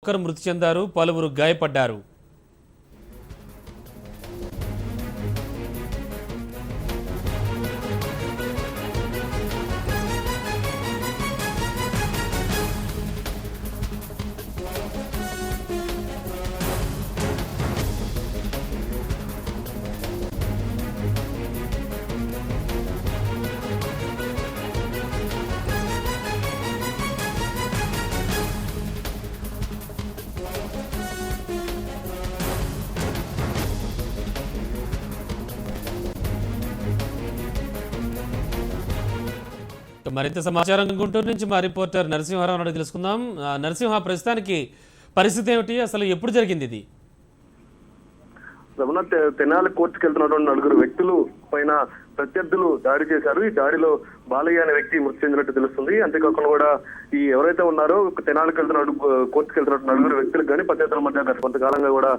ఒక్కరు మృతి చెందారు, పలువురు గాయపడ్డారు. మరింత సమాచారం గుంటూరు నుంచి మా రిపోర్టర్ నరసింహారావు నాడు తెలుసుకుందాం. నరసింహ, ప్రస్తుతానికి పరిస్థితి ఏమిటి, అసలు ఎప్పుడు జరిగింది ఇది? రమణ, తెనాలి కోర్టుకు వెళ్తున్నటువంటి 4 వ్యక్తులు పైన ప్రత్యర్థులు దాడి చేశారు. ఈ దాడిలో బాలయ్య అనే వ్యక్తి మృతి చెందినట్టు తెలుస్తుంది. అంతేకాకుండా కూడా ఈ ఎవరైతే ఉన్నారో తెనాలికి వెళ్తున్నట్టు కోర్టుకు వెళ్తున్నట్టు 4 వ్యక్తులకు కానీ ప్రత్యర్థుల మధ్య కొంతకాలంగా కూడా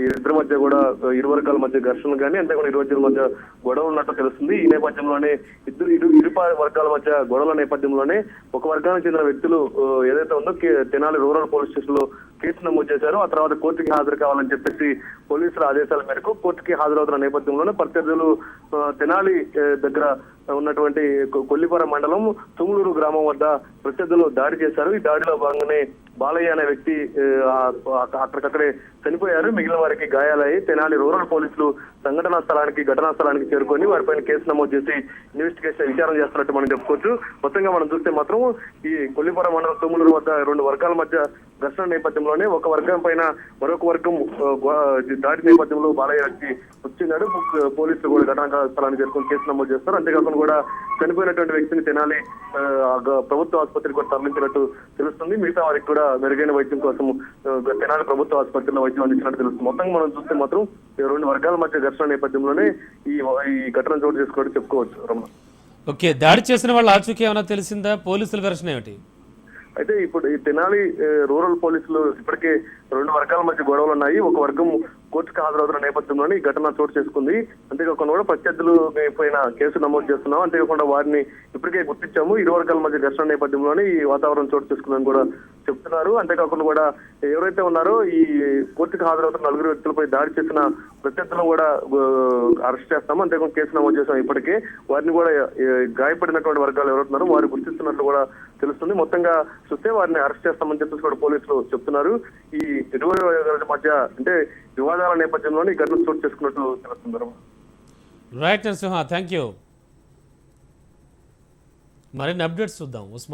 ఇద్దరి మధ్య కూడా ఇరు వర్గాల మధ్య ఘర్షణలు కానీ అంతేకాకుండా ఇరు వర్గాల మధ్య గొడవలు ఉన్నట్టు తెలుస్తుంది. ఈ నేపథ్యంలోనే ఇరు వర్గాల మధ్య గొడవల నేపథ్యంలోనే ఒక వర్గానికి చెందిన వ్యక్తులు ఏదైతే ఉందో తెనాలి రూరల్ పోలీస్ స్టేషన్ లో కేసు నమోదు చేశారు. ఆ తర్వాత కోర్టుకి హాజరు కావాలని చెప్పేసి పోలీసుల ఆదేశాల మేరకు కోర్టుకి హాజరవుతున్న నేపథ్యంలోనే ప్రత్యర్థులు తెనాలి దగ్గర ఉన్నటువంటి కొల్లిపర మండలం తుంగులూరు గ్రామం వద్ద ప్రత్యర్థులు దాడి చేశారు. ఈ దాడిలో భాగంగానే బాలయ్య అనే వ్యక్తి అక్కడికక్కడే చనిపోయారు. మిగిలిన వారికి గాయాలయ్యి తెనాలి రూరల్ పోలీసులు ఘటనా స్థలానికి చేరుకొని వారిపైన కేసు నమోదు చేసి ఇన్వెస్టిగేషన్ విచారణ చేస్తున్నట్టు మనం చెప్పుకోవచ్చు. మొత్తంగా మనం చూస్తే మాత్రం ఈ కొల్లిపర మండలం తుంగులూరు వద్ద 2 వర్గాల మధ్య ఘర్షణ నేపథ్యంలోనే ఒక వర్గం పైన మరొక వర్గం దాడి నేపథ్యంలో బాలయ్య వ్యక్తి వచ్చినాడు. పోలీసులు కూడా ఘటనా స్థలానికి చేరుకొని కేసు నమోదు చేస్తారు. అంతేకాకుండా కూడా చనిపోయినటువంటి వ్యక్తిని తెనాలి ప్రభుత్వ ఆసుపత్రికి కూడా తరలించినట్టు తెలుస్తుంది. మిగతా వారికి కూడా మెరుగైన వైద్యం కోసం తెనాలి ప్రభుత్వ ఆసుపత్రిలో వైద్యం అందించినట్టు తెలుస్తుంది. మొత్తంగా మనం చూస్తే మాత్రం 2 వర్గాల మధ్య ఘర్షణ నేపథ్యంలోనే ఈ ఘటన చోటు చేసుకోవడం చెప్పుకోవచ్చు. రమణ, ఓకే, దాడి చేసిన వాళ్ళ ఆచూకీ ఏమైనా తెలిసిందా? పోలీసుల వెర్షన్ ఏమిటి? అయితే ఇప్పుడు ఈ తెనాలి రూరల్ పోలీసులు ఇప్పటికే 2 వర్గాల మధ్య గొడవలు ఉన్నాయి. ఒక వర్గం కోర్టుకు హాజరవుతున్న నేపథ్యంలోనే ఈ ఘటన చోటు చేసుకుంది. అంతేకాకుండా కూడా ప్రత్యర్థులు పైన కేసు నమోదు చేస్తున్నాం. అంతేకాకుండా వారిని ఇప్పటికే గుర్తించాము. ఇరు వర్గాల మధ్య ఘర్షణ నేపథ్యంలోనే ఈ వాతావరణం చోటు చేసుకుందని కూడా చెప్తున్నారు. అంతేకాకుండా కూడా ఎవరైతే ఉన్నారో ఈ కోర్టుకు హాజరవుతున్న 4 వ్యక్తులపై దాడి చేసిన ప్రత్యర్థులను కూడా అరెస్ట్ చేస్తాము. అంతేకాకుండా కేసు నమోదు చేస్తాం. ఇప్పటికే వారిని కూడా గాయపడినటువంటి వర్గాలు ఎవరుతున్నారో వారు గుర్తిస్తున్నట్లు కూడా తెలుస్తుంది. మొత్తంగా చూస్తే వారిని అరెస్ట్ చేస్తామని చెప్పేసి కూడా పోలీసులు చెప్తున్నారు. ఈ ఇరు వర్గాల మధ్య అంటే వివాదాల నేపథ్యంలోనే ఈ ఘటన చోటు చేసుకున్నట్టు తెలుస్తుంది. Right Narasimha, thank you. మరిన్ని అప్డేట్స్ చూద్దాం.